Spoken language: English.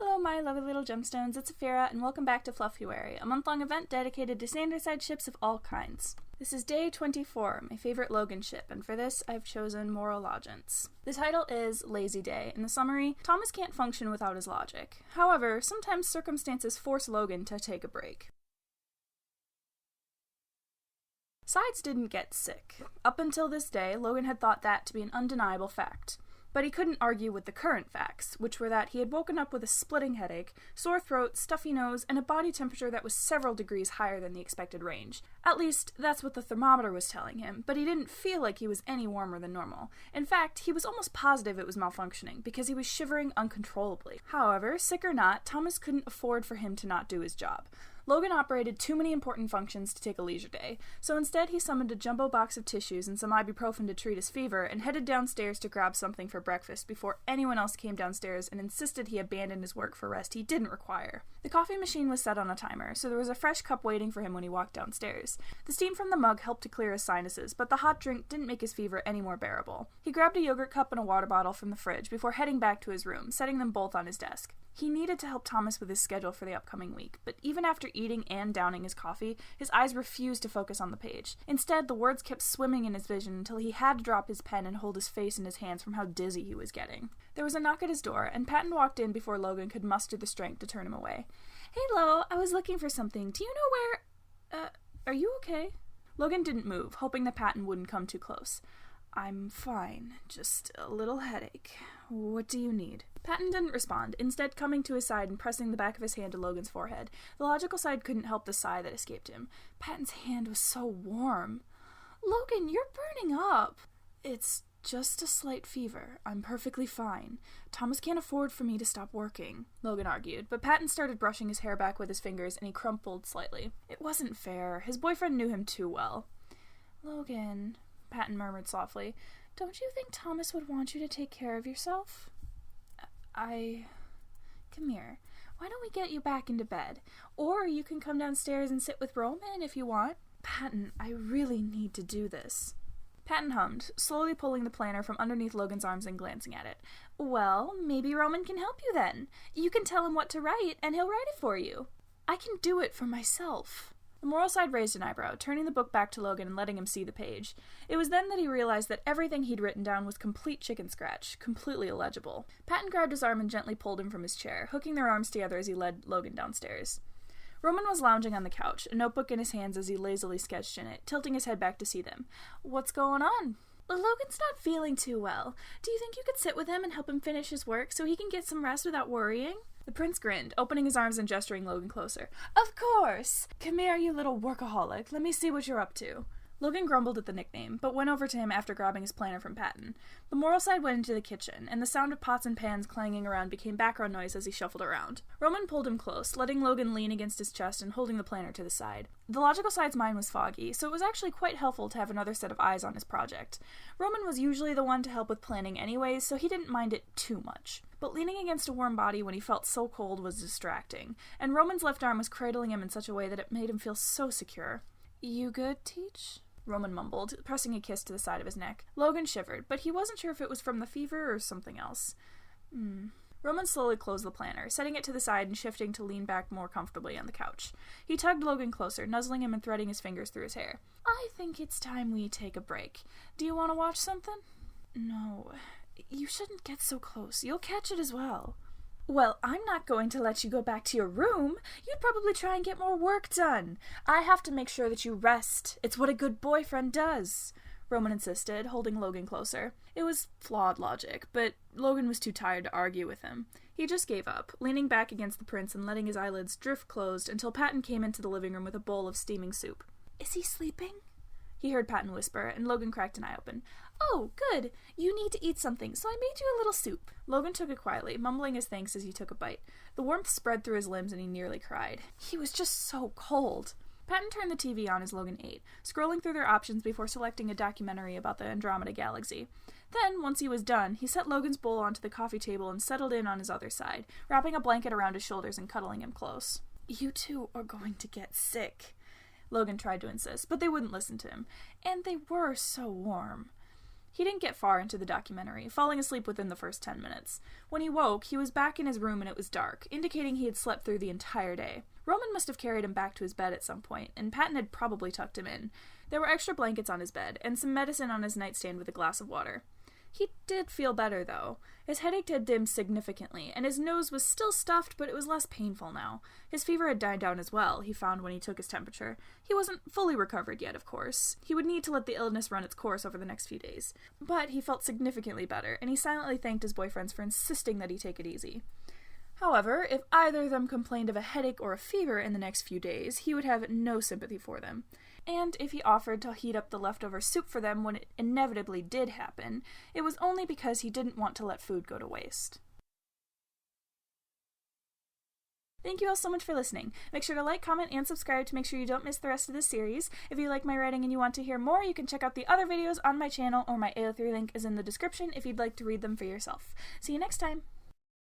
Hello my lovely little gemstones, it's Afira, and welcome back to Fluffuary, a month-long event dedicated to Sanderside ships of all kinds. This is day 24, my favorite Logan ship, and for this I've chosen Moralogince. The title is Lazy Day. In the summary, Thomas can't function without his logic. However, sometimes circumstances force Logan to take a break. Sides didn't get sick. Up until this day, Logan had thought that to be an undeniable fact. But he couldn't argue with the current facts, which were that he had woken up with a splitting headache, sore throat, stuffy nose, and a body temperature that was several degrees higher than the expected range. At least, that's what the thermometer was telling him, but he didn't feel like he was any warmer than normal. In fact, he was almost positive it was malfunctioning, because he was shivering uncontrollably. However, sick or not, Thomas couldn't afford for him to not do his job. Logan operated too many important functions to take a leisure day, so instead he summoned a jumbo box of tissues and some ibuprofen to treat his fever and headed downstairs to grab something for breakfast before anyone else came downstairs and insisted he abandon his work for rest he didn't require. The coffee machine was set on a timer, so there was a fresh cup waiting for him when he walked downstairs. The steam from the mug helped to clear his sinuses, but the hot drink didn't make his fever any more bearable. He grabbed a yogurt cup and a water bottle from the fridge before heading back to his room, setting them both on his desk. He needed to help Thomas with his schedule for the upcoming week, but even after eating and downing his coffee, his eyes refused to focus on the page. Instead, the words kept swimming in his vision until he had to drop his pen and hold his face in his hands from how dizzy he was getting. There was a knock at his door, and Patton walked in before Logan could muster the strength to turn him away. "Hey, Lo, I was looking for something. Do you know where... are you okay?" Logan didn't move, hoping that Patton wouldn't come too close. "I'm fine. Just a little headache. What do you need?" Patton didn't respond, instead coming to his side and pressing the back of his hand to Logan's forehead. The logical side couldn't help the sigh that escaped him. Patton's hand was so warm. "Logan, you're burning up." "It's just a slight fever. I'm perfectly fine. Thomas can't afford for me to stop working," Logan argued, but Patton started brushing his hair back with his fingers and he crumpled slightly. It wasn't fair. His boyfriend knew him too well. "Logan," Patton murmured softly, "don't you think Thomas would want you to take care of yourself?" Come here. Why don't we get you back into bed? Or you can come downstairs and sit with Roman if you want." "Patton, I really need to do this." Patton hummed, slowly pulling the planner from underneath Logan's arms and glancing at it. "Well, maybe Roman can help you then. You can tell him what to write, and he'll write it for you." "I can do it for myself." The moral side raised an eyebrow, turning the book back to Logan and letting him see the page. It was then that he realized that everything he'd written down was complete chicken scratch, completely illegible. Patton grabbed his arm and gently pulled him from his chair, hooking their arms together as he led Logan downstairs. Roman was lounging on the couch, a notebook in his hands as he lazily sketched in it, tilting his head back to see them. "What's going on?" "Logan's not feeling too well. Do you think you could sit with him and help him finish his work so he can get some rest without worrying?" The prince grinned, opening his arms and gesturing Logan closer. "Of course! Come here, you little workaholic. Let me see what you're up to." Logan grumbled at the nickname, but went over to him after grabbing his planner from Patton. The moral side went into the kitchen, and the sound of pots and pans clanging around became background noise as he shuffled around. Roman pulled him close, letting Logan lean against his chest and holding the planner to the side. The logical side's mind was foggy, so it was actually quite helpful to have another set of eyes on his project. Roman was usually the one to help with planning anyways, so he didn't mind it too much. But leaning against a warm body when he felt so cold was distracting, and Roman's left arm was cradling him in such a way that it made him feel so secure. "You good, Teach?" Roman mumbled, pressing a kiss to the side of his neck. Logan shivered, but he wasn't sure if it was from the fever or something else. Roman slowly closed the planner, setting it to the side and shifting to lean back more comfortably on the couch. He tugged Logan closer, nuzzling him and threading his fingers through his hair. "I think it's time we take a break. Do you want to watch something?" "No. You shouldn't get so close. You'll catch it as well." "Well, I'm not going to let you go back to your room. You'd probably try and get more work done. I have to make sure that you rest. It's what a good boyfriend does," Roman insisted, holding Logan closer. It was flawed logic, but Logan was too tired to argue with him. He just gave up, leaning back against the prince and letting his eyelids drift closed until Patton came into the living room with a bowl of steaming soup. "Is he sleeping?" he heard Patton whisper, and Logan cracked an eye open. "Oh, good. You need to eat something, so I made you a little soup." Logan took it quietly, mumbling his thanks as he took a bite. The warmth spread through his limbs and he nearly cried. He was just so cold. Patton turned the TV on as Logan ate, scrolling through their options before selecting a documentary about the Andromeda Galaxy. Then, once he was done, he set Logan's bowl onto the coffee table and settled in on his other side, wrapping a blanket around his shoulders and cuddling him close. "You two are going to get sick," Logan tried to insist, but they wouldn't listen to him. And they were so warm. He didn't get far into the documentary, falling asleep within the first 10 minutes. When he woke, he was back in his room and it was dark, indicating he had slept through the entire day. Roman must have carried him back to his bed at some point, and Patton had probably tucked him in. There were extra blankets on his bed, and some medicine on his nightstand with a glass of water. He did feel better, though. His headache had dimmed significantly, and his nose was still stuffed, but it was less painful now. His fever had died down as well, he found when he took his temperature. He wasn't fully recovered yet, of course. He would need to let the illness run its course over the next few days. But he felt significantly better, and he silently thanked his boyfriends for insisting that he take it easy. However, if either of them complained of a headache or a fever in the next few days, he would have no sympathy for them. And if he offered to heat up the leftover soup for them when it inevitably did happen, it was only because he didn't want to let food go to waste. Thank you all so much for listening. Make sure to like, comment, and subscribe to make sure you don't miss the rest of this series. If you like my writing and you want to hear more, you can check out the other videos on my channel, or my AO3 link is in the description if you'd like to read them for yourself. See you next time!